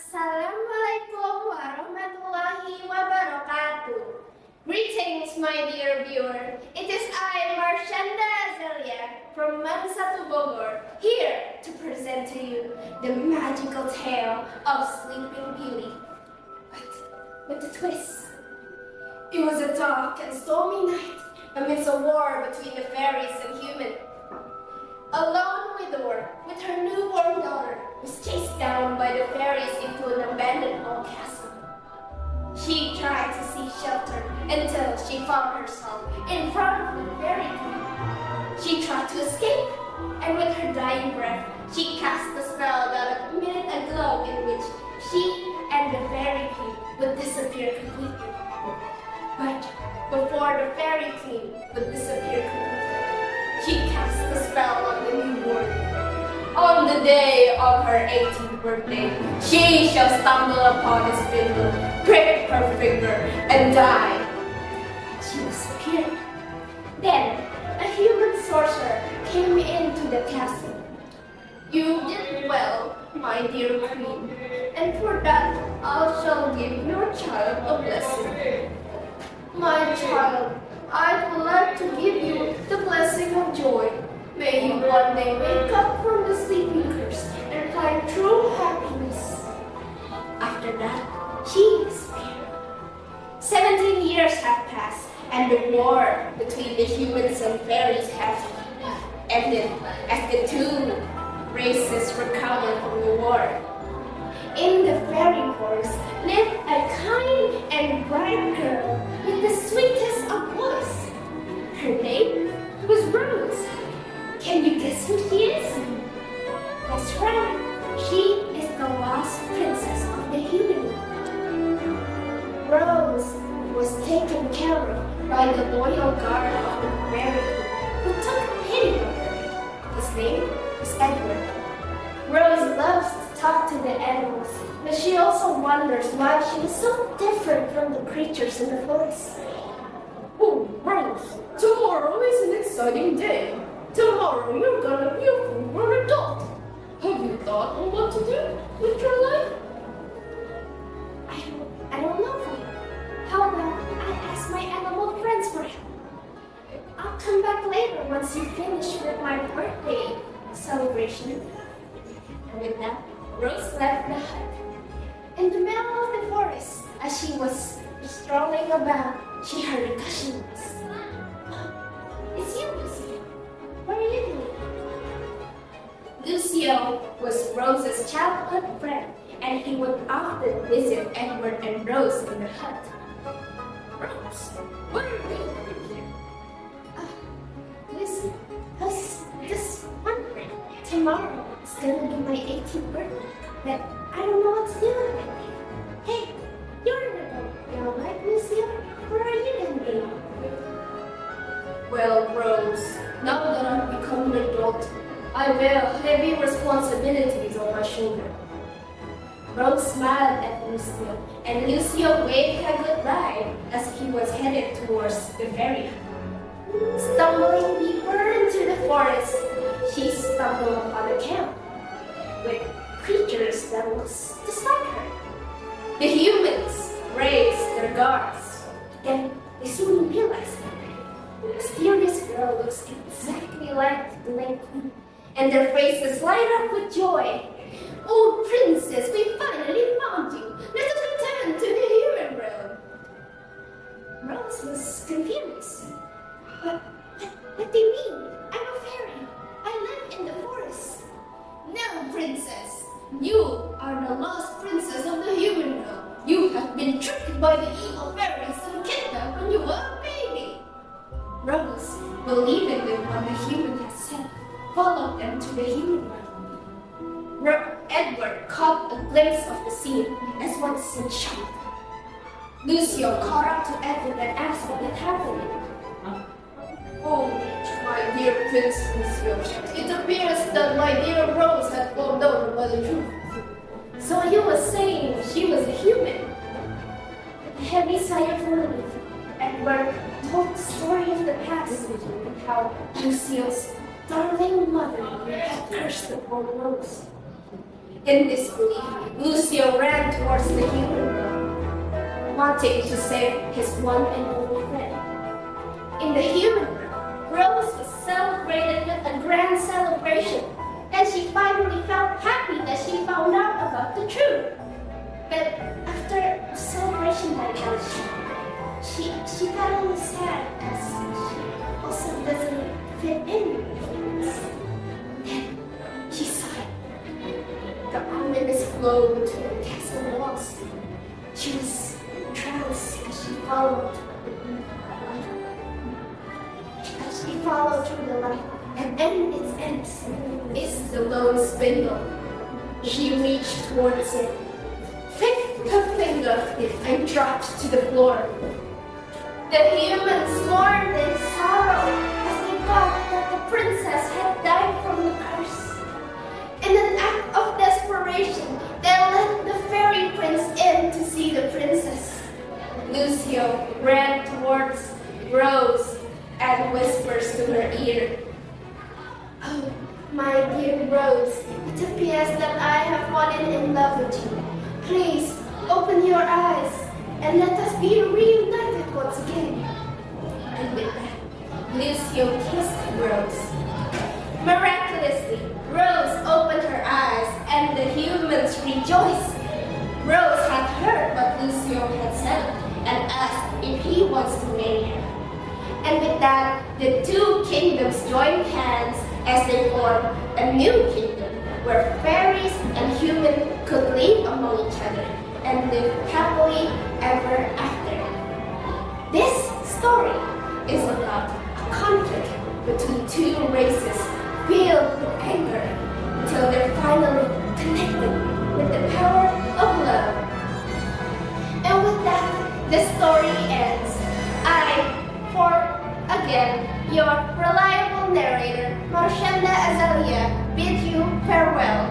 Assalamualaikum warahmatullahi wabarakatuh. Greetings, my dear viewer. It is I, Marshanda Azelia, from Mansatu Bogor, here to present to you the magical tale of Sleeping Beauty. But with a twist. It was a dark and stormy night amidst a war between the fairies and humans. A lone widower with her newborn daughter was chased down by the fairies into an abandoned old castle. She tried to seek shelter until she found herself in front of the fairy queen. She tried to escape, and with her dying breath, she cast a spell that emitted a glow in which she and the fairy queen would disappear completely. But before the fairy queen would disappear completely, she cast the spell on the newborn. On the day of her 18th birthday, she shall stumble upon a spindle, prick her finger, and die. She disappeared. Then a human sorcerer came into the castle. You did well, my dear queen, and for that I shall give your child a blessing. My child, I would like to give you the blessing of joy. May you one day wake up from the sleeping curse and find true happiness. After that, she disappeared. 17 years have passed, and the war between the humans and fairies has ended as the two races recovered from the war. In the fairy forest lived a kind and bright girl with the sweetest of voice. Her name was Rose. Can you guess who she is? That's right, she is the lost princess of the human world. Rose was taken care of by the loyal guard of the fairy queen, who took pity on her. His name was Edward. Rose loves to talk to the animals, but she also wonders why she is so different from the creatures in the forest. Oh, Rose, tomorrow is an exciting day. Tomorrow you're gonna be a full-grown adult. Have you thought on what to do with your life? I don't know. How about I ask my animal friends for help? I'll come back later once you finish with my birthday celebration. And with that, Rose left the hut. In the middle of the forest, as she was strolling about, she heard a gushing voice. It's you, Lucio. Where are you doing? Lucio was Rose's childhood friend, and he would often visit Edward and Rose in the hut. Rose, what are you doing here? Lucio, I was just wondering. Tomorrow is gonna be my 18th birthday, but I don't know what to do with it. Hey, you're an adult now, right, Lucio? Where are you gonna be? Well, Rose, now that I've become an adult, I bear heavy responsibilities on my shoulder. Rose smiled at Lucio, and Lucio waved her goodbye as he was headed towards the fairy hut. Stumbling deeper into the forest, she stumbled upon a camp with creatures that was just like her. The humans raised their guards. Then they soon realized that the mysterious girl looks exactly like the Lake Queen, and their faces light up with joy. Oh, princess, we finally found you. Let us return to the human realm. Rose was confused. What do you mean? I'm a fairy. I live in the forest. No, princess. You are the lost princess of the human realm. You have been tricked by the evil fairies and kidnapped when you were a baby. Rose, believing in what the human had said, followed them to the human realm. Edward caught a glimpse of the scene as one in shock. Lucio caught up to Edward and asked what had happened. Oh, my dear Prince Lucio, it appears that my dear Rose had found out about the truth. So you were saying she was a human? With a heavy sigh of relief, Edward told the story of the past and how Lucio's darling mother had cursed the poor Rose. In disbelief, Lucio ran towards the human world, wanting to save his one and only friend. In the human world, Rose was celebrated with a grand celebration, and she finally felt happy that she found out about the truth. But after the celebration died out, she got a little sad as she also doesn't fit in. Then she sighed. The ominous glow between the castle walls. She was entranced as she followed. As she followed through the light, and in its ends is the lone spindle. She reached towards it, picked her finger, and dropped to the floor. The humans mourned in sorrow as they thought that the princess had died from the curse. In an act of desperation, they let the fairy prince in to see the princess. Lucio ran towards Rose and whispers to her ear, "Oh, my dear Rose, it appears that I have fallen in love with you. Please, open your eyes and let us be reunited once again." And with that, Lucio kissed Rose. Miraculously, Rose opened her eyes and the humans rejoiced. Rose had heard what Lucio had said and asked if he wants to marry her. And with that, the two kingdoms joined hands as they formed a new kingdom where fairies and humans could live among each other and live happily ever after. This story is about a conflict between two races filled with anger until they're finally connected with the power of love. And with that, the story ends. Again, your reliable narrator, Marshanda Azalia, bid you farewell.